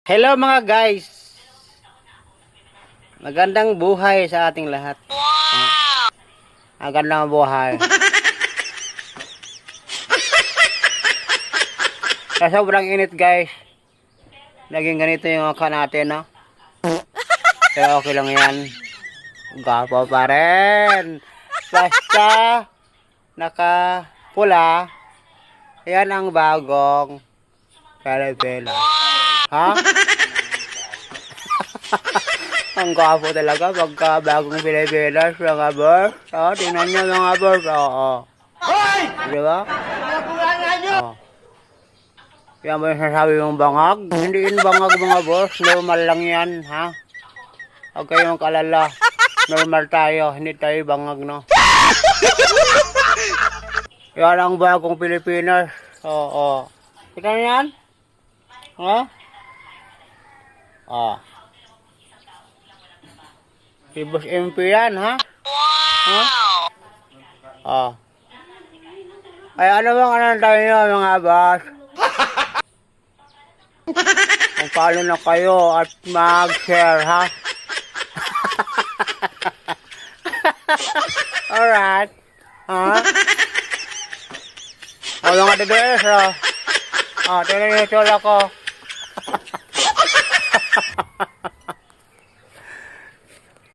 Hello mga guys. Magandang buhay sa ating lahat. Wow! Magandang buhay. Sa sobrang init guys, naging ganito yung mukha natin, no? Pero okay lang yan. Gwapo pa rin. Basta nakapula, yan ang bagong Pilipinas. Ha? Ang gwapo talaga pagka bagong Pilipinas, mga boss. Tingnan nyo mga boss. Di ba? Yan ba yung sasabi mong bangag? Hindi yun bangag mga boss. Normal lang yan, ha? Huwag kayong kalala. Normal tayo. Hindi tayo bangag, no? Yan ang bagong Pilipinas. Kita nyo yan? Ha? Si Boss MP yan, ha? Ha? Ay, ano bang anong tayo nyo, mga boss? Magpalo na kayo at mag-share, ha? Alright. Ha? O, mga DDS, ha? Tingnan nyo yung tula ko.